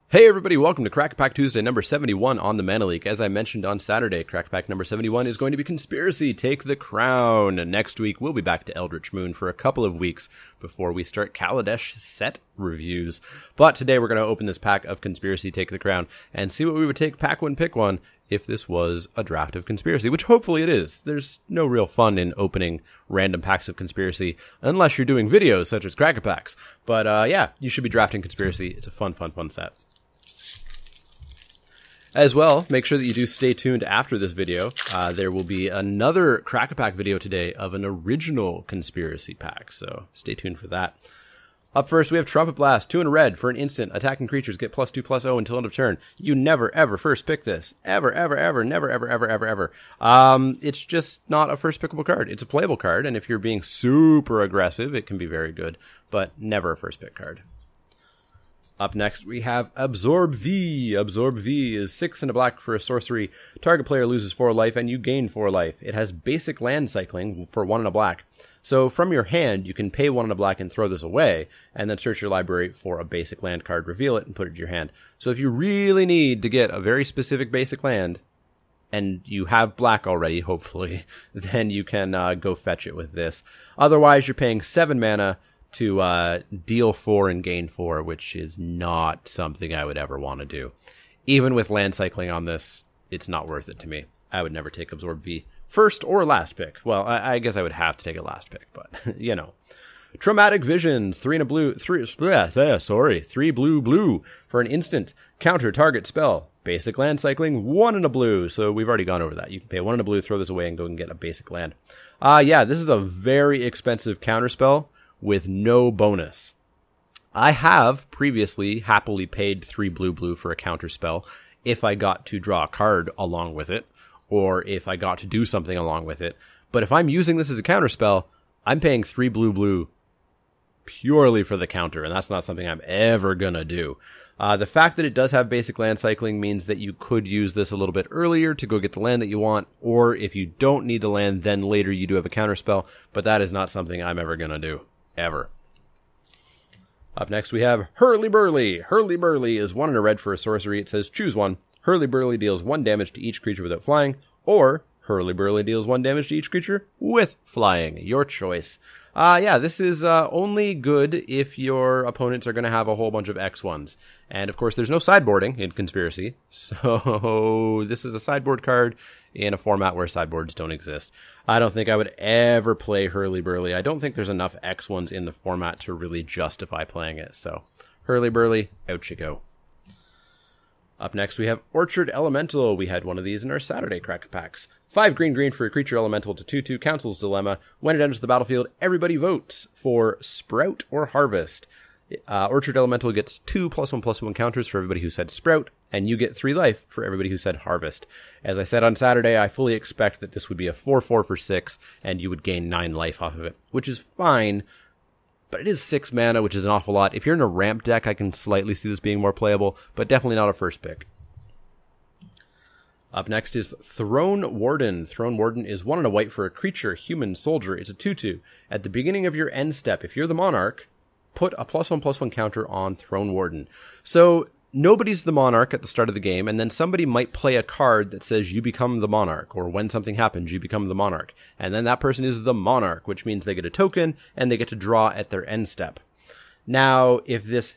Hey everybody, welcome to Crack Pack Tuesday number 71 on the Mana League. As I mentioned on Saturday, Crack Pack number 71 is going to be Conspiracy, Take the Crown. Next week, we'll be back to Eldritch Moon for a couple of weeks before we start Kaladesh set reviews. But today we're going to open this pack of Conspiracy, Take the Crown and see what we would take pack one, pick one if this was a draft of Conspiracy, which hopefully it is. There's no real fun in opening random packs of Conspiracy unless you're doing videos such as Crack Packs. But yeah, you should be drafting Conspiracy. It's a fun set. As well, make sure that you do stay tuned after this video. There will be another Crack-A-Pack video today of an original Conspiracy pack, so stay tuned for that. Up first, we have Trumpet Blast, 2 in a red. For an instant, attacking creatures get +2/+0 until end of turn. You never, ever first pick this. Ever, never, ever. It's just not a first pickable card. It's a playable card, and if you're being super aggressive, it can be very good, but never a first pick card. Up next, we have Absorb V. Absorb V is 6 and a black for a sorcery. Target player loses 4 life, and you gain 4 life. It has basic land cycling for 1 and a black. So from your hand, you can pay 1 and a black and throw this away, and then search your library for a basic land card, reveal it, and put it in your hand. So if you really need to get a very specific basic land, and you have black already, hopefully, then you can go fetch it with this. Otherwise, you're paying 7 mana to deal 4 and gain 4, which is not something I would ever want to do. Even with land cycling on this, it's not worth it to me. I would never take Absorb V first or last pick. Well, I guess I would have to take a last pick, but you know. Traumatic Visions, 3 and a blue, 3 blue for an instant. Counter target spell. Basic land cycling, 1 and a blue. So we've already gone over that. You can pay 1 and a blue, throw this away, and go and get a basic land. Yeah, this is a very expensive counter spell with no bonus. I have previously happily paid 3 blue for a counter spell if I got to draw a card along with it, or if I got to do something along with it. But if I'm using this as a counter spell, I'm paying 3 blue purely for the counter, and that's not something I'm ever gonna do. The fact that it does have basic land cycling means that you could use this a little bit earlier to go get the land that you want, or if you don't need the land, then later you do have a counter spell, but that is not something I'm ever gonna do. Ever. Up next, we have Hurlyburly. Hurlyburly is 1 and a red for a sorcery. It says choose one. Hurlyburly deals 1 damage to each creature without flying, or Hurlyburly deals 1 damage to each creature with flying. Your choice. Yeah, this is only good if your opponents are going to have a whole bunch of X1s. And of course, there's no sideboarding in Conspiracy, so this is a sideboard card in a format where sideboards don't exist. I don't think I would ever play Hurlyburly. I don't think there's enough X1s in the format to really justify playing it, so Hurlyburly, out you go. Up next, we have Orchard Elemental. We had one of these in our Saturday Crack Packs. 5 green for a creature elemental to 2/2 Council's Dilemma. When it enters the battlefield, everybody votes for Sprout or Harvest. Orchard Elemental gets 2 +1/+1 counters for everybody who said Sprout, and you get 3 life for everybody who said Harvest. As I said on Saturday, I fully expect that this would be a 4/4 for 6, and you would gain 9 life off of it, which is fine. But it is 6 mana, which is an awful lot. If you're in a ramp deck, I can slightly see this being more playable, but definitely not a first pick. Up next is Throne Warden. Throne Warden is 1 and a white for a creature, human, soldier. It's a 2/2. At the beginning of your end step, if you're the Monarch, put a +1/+1 counter on Throne Warden. So nobody's the Monarch at the start of the game, and then somebody might play a card that says you become the Monarch, or when something happens, you become the Monarch. And then that person is the Monarch, which means they get a token, and they get to draw at their end step. Now, if this,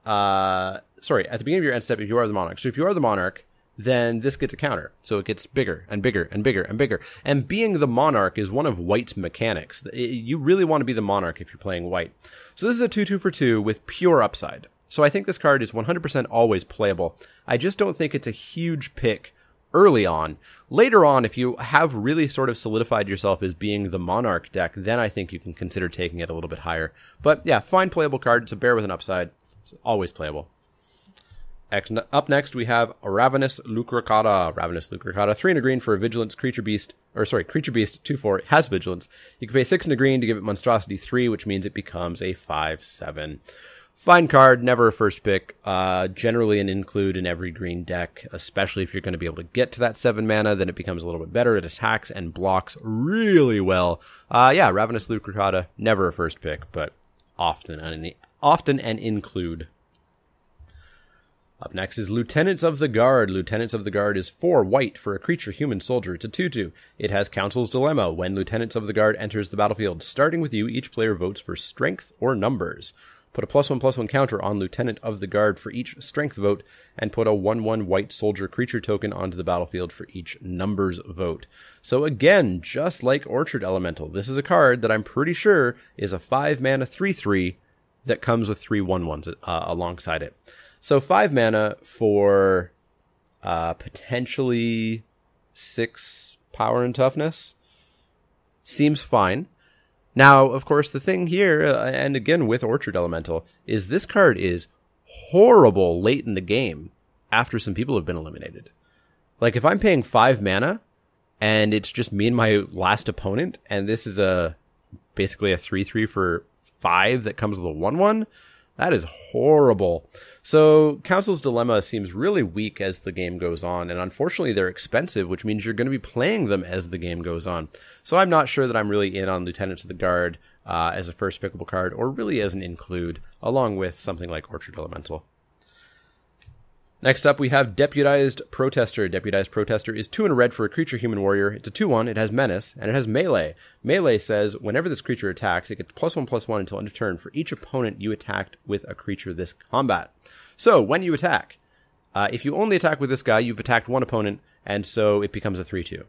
at the beginning of your end step, if you are the Monarch. So if you are the Monarch, then this gets a counter. So it gets bigger and bigger and bigger and bigger. And being the Monarch is one of White's mechanics. You really want to be the Monarch if you're playing White. So this is a 2/2 for 2 with pure upside. So I think this card is 100% always playable. I just don't think it's a huge pick early on. Later on, if you have really sort of solidified yourself as being the Monarch deck, then I think you can consider taking it a little bit higher. But yeah, fine playable card. It's a bear with an upside. It's always playable. Up next, we have Ravenous Lucracata. Ravenous Lucracata, 3 and a green for a vigilance creature beast, 2/4. It has vigilance. You can pay 6 and a green to give it monstrosity 3, which means it becomes a 5/7. Fine card, never a first pick. Generally an include in every green deck, especially if you're going to be able to get to that 7 mana, then it becomes a little bit better. It attacks and blocks really well. Yeah, Ravenous Lucracata, never a first pick, but often an include. Up next is Lieutenants of the Guard. Lieutenants of the Guard is 4 white for a creature human soldier. It's a 2/2. It has Council's Dilemma. When Lieutenants of the Guard enters the battlefield, starting with you, each player votes for strength or numbers. Put a +1/+1 counter on Lieutenant of the Guard for each strength vote, and put a 1/1 white soldier creature token onto the battlefield for each numbers vote. So again, just like Orchard Elemental, this is a card that I'm pretty sure is a 5 mana 3/3 that comes with 3 1/1s alongside it. So 5 mana for potentially 6 power and toughness seems fine. Now, of course, the thing here, and again with Orchard Elemental, is this card is horrible late in the game after some people have been eliminated. Like, if I'm paying 5 mana, and it's just me and my last opponent, and this is basically a 3/3 for 5 that comes with a 1/1, that is horrible. So Council's Dilemma seems really weak as the game goes on, and unfortunately they're expensive, which means you're going to be playing them as the game goes on. So I'm not sure that I'm really in on Lieutenants of the Guard as a first pickable card, or really as an include, along with something like Orchard Elemental. Next up, we have Deputized Protester. Deputized Protester is 2 and a red for a creature human warrior. It's a 2/1, it has Menace, and it has Melee. Melee says, whenever this creature attacks, it gets +1/+1 until end of turn for each opponent you attacked with a creature this combat. So, when you attack, if you only attack with this guy, you've attacked one opponent, and so it becomes a 3/2.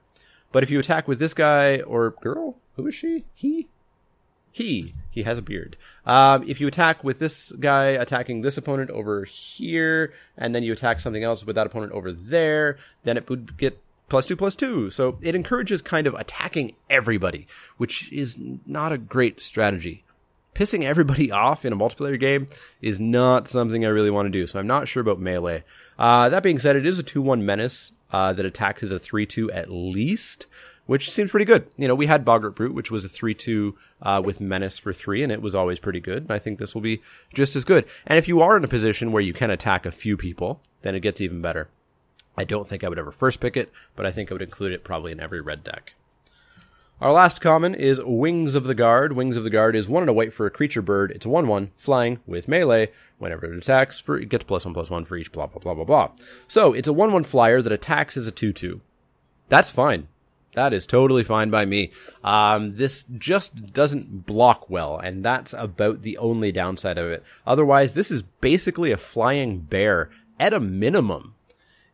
But if you attack with this guy, or girl, who is she? He has a beard. If you attack with this guy attacking this opponent over here, and then you attack something else with that opponent over there, then it would get +2/+2. So it encourages kind of attacking everybody, which is not a great strategy. Pissing everybody off in a multiplayer game is not something I really want to do, so I'm not sure about Melee. That being said, it is a 2/1 Menace that attacks as a 3/2 at least, which seems pretty good. You know, we had Boggart Brute, which was a 3/2 with Menace for 3, and it was always pretty good. And I think this will be just as good. And if you are in a position where you can attack a few people, then it gets even better. I don't think I would ever first pick it, but I think I would include it probably in every red deck. Our last common is Wings of the Guard. Wings of the Guard is 1 and a white for a creature bird. It's a 1/1, flying with melee. Whenever it attacks, it gets +1/+1 for each blah, blah, blah, blah, blah. So it's a 1/1 flyer that attacks as a 2/2. That's fine. That is totally fine by me. This just doesn't block well, and that's about the only downside of it. Otherwise, this is basically a flying bear at a minimum.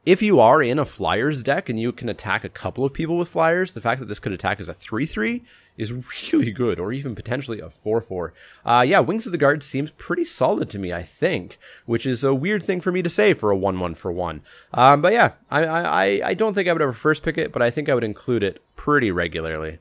If you are in a flyers deck and you can attack a couple of people with flyers, the fact that this could attack as a 3/3 is really good, or even potentially a 4/4. Yeah, Wings of the Guard seems pretty solid to me, I think, which is a weird thing for me to say for a 1/1 for 1. But yeah, I don't think I would ever first pick it, but I think I would include it pretty regularly.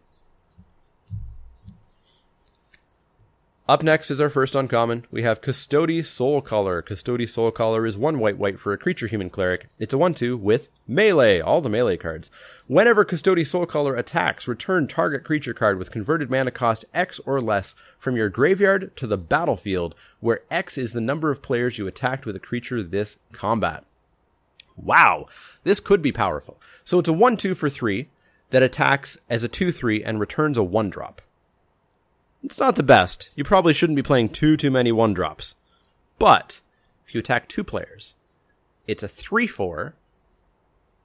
Up next is our first uncommon. We have Custody Soulcaller. Custody Soulcaller is 1 white for a creature human cleric. It's a 1/2 with melee, all the melee cards. Whenever Custody Soulcaller attacks, return target creature card with converted mana cost X or less from your graveyard to the battlefield, where X is the number of players you attacked with a creature this combat. Wow, this could be powerful. So it's a 1/2 for 3 that attacks as a 2/3 and returns a 1-drop. It's not the best. You probably shouldn't be playing too many 1-drops. But if you attack 2 players, it's a 3/4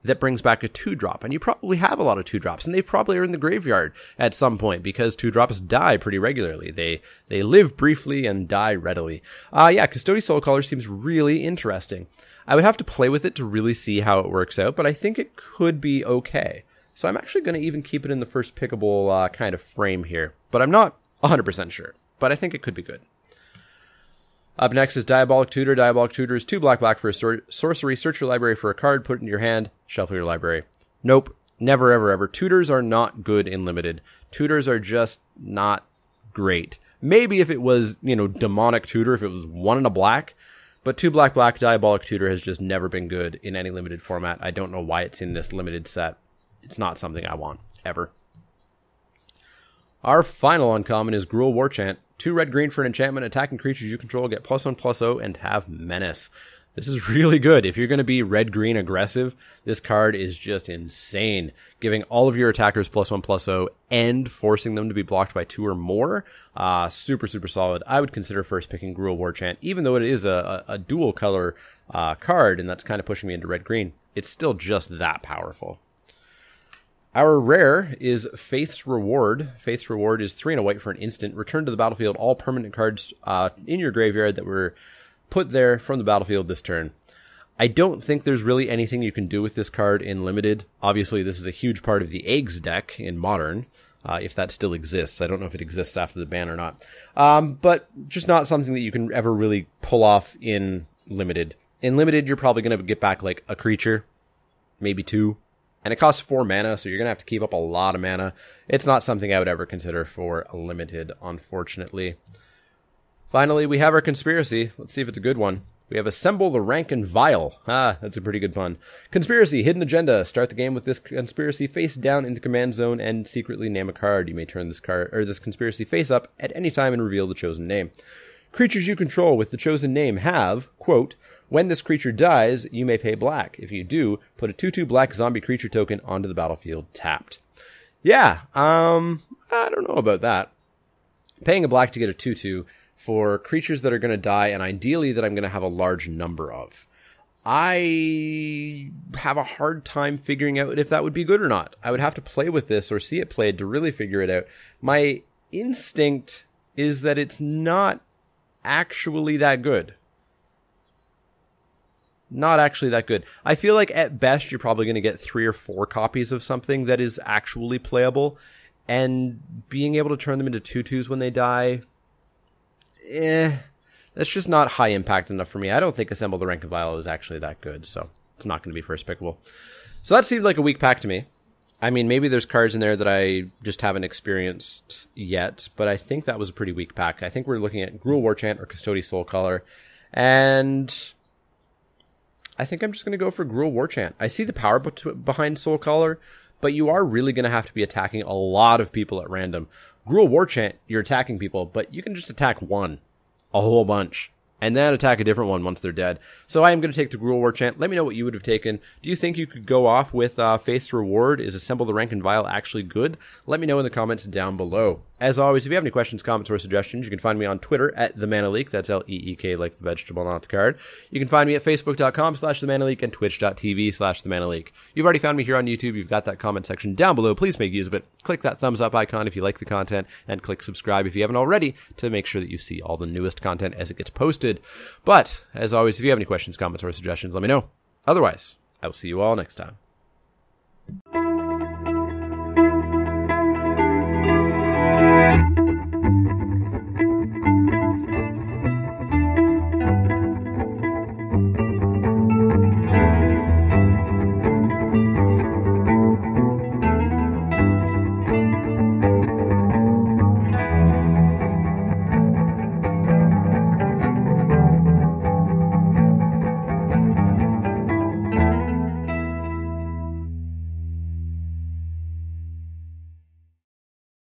that brings back a 2-drop. And you probably have a lot of 2-drops, and they probably are in the graveyard at some point, because 2-drops die pretty regularly. They live briefly and die readily. Yeah, Custody Soulcaller seems really interesting. I would have to play with it to really see how it works out, but I think it could be okay. So I'm actually going to even keep it in the first pickable kind of frame here. But I'm not 100% sure, but I think it could be good. Up next is Diabolic Tutor. Diabolic Tutor is 2 black for a sorcery. Search your library for a card, put it in your hand, shuffle your library. Nope, never, ever, ever. Tutors are not good in Limited. Tutors are just not great. Maybe if it was, Demonic Tutor, if it was 1 and a black, but 2 black, Diabolic Tutor has just never been good in any Limited format. I don't know why it's in this Limited set. It's not something I want, ever. Our final uncommon is Guerrilla War Chant. 2 red-green for an enchantment. Attacking creatures you control get +1/+0 and have Menace. This is really good. If you're going to be red-green aggressive, this card is just insane. Giving all of your attackers +1/+0 and forcing them to be blocked by 2 or more. Super, super solid. I would consider first picking Guerrilla War Chant, even though it is a dual color card, and that's kind of pushing me into red-green. It's still just that powerful. Our rare is Faith's Reward. Faith's Reward is 3 and a white for an instant. Return to the battlefield all permanent cards in your graveyard that were put there from the battlefield this turn. I don't think there's really anything you can do with this card in Limited. Obviously, this is a huge part of the Eggs deck in Modern, if that still exists. I don't know if it exists after the ban or not. But just not something that you can ever really pull off in Limited. In Limited, you're probably going to get back like a creature, maybe 2. And it costs 4 mana, so you're going to have to keep up a lot of mana. It's not something I would ever consider for Limited, unfortunately. Finally, we have our Conspiracy. Let's see if it's a good one. We have Assemble the Rank and Vile. That's a pretty good pun. Conspiracy, Hidden Agenda. Start the game with this Conspiracy face down into command zone and secretly name a card. You may turn this card or this Conspiracy face up at any time and reveal the chosen name. Creatures you control with the chosen name have, quote, when this creature dies, you may pay black. If you do, put a 2/2 black zombie creature token onto the battlefield tapped. Yeah, I don't know about that. Paying a black to get a 2/2 for creatures that are going to die, and ideally that I'm going to have a large number of. I have a hard time figuring out if that would be good or not. I would have to play with this or see it played to really figure it out. My instinct is that it's not actually that good. Not actually that good. I feel like at best you're probably going to get 3 or 4 copies of something that is actually playable, and being able to turn them into 2/2s when they die, that's just not high impact enough for me. I don't think Assemble the Rank and Vile is actually that good, so it's not going to be first pickable. So that seemed like a weak pack to me. I mean, maybe there's cards in there that I just haven't experienced yet, but I think that was a pretty weak pack. I think we're looking at Guerrilla War Chant or Custody Soulcaller, and I think I'm just going to go for Guerrilla War Chant. I see the power behind Soulcaller, but you are really going to have to be attacking a lot of people at random. Guerrilla War Chant, you're attacking people, but you can just attack one, a whole bunch, and then attack a different one once they're dead. So I am going to take the Guerrilla War Chant. Let me know what you would have taken. Do you think you could go off with Faith's Reward? Is Assemble the Rank and Vile actually good? Let me know in the comments down below. As always, if you have any questions, comments, or suggestions, you can find me on Twitter at TheManaLeak. That's L-E-E-K, like the vegetable, not the card. You can find me at Facebook.com/TheManaLeak and Twitch.tv/TheManaLeak. You've already found me here on YouTube. You've got that comment section down below. Please make use of it. Click that thumbs up icon if you like the content, and click subscribe if you haven't already to make sure that you see all the newest content as it gets posted. But, as always, if you have any questions, comments, or suggestions, let me know. Otherwise, I will see you all next time.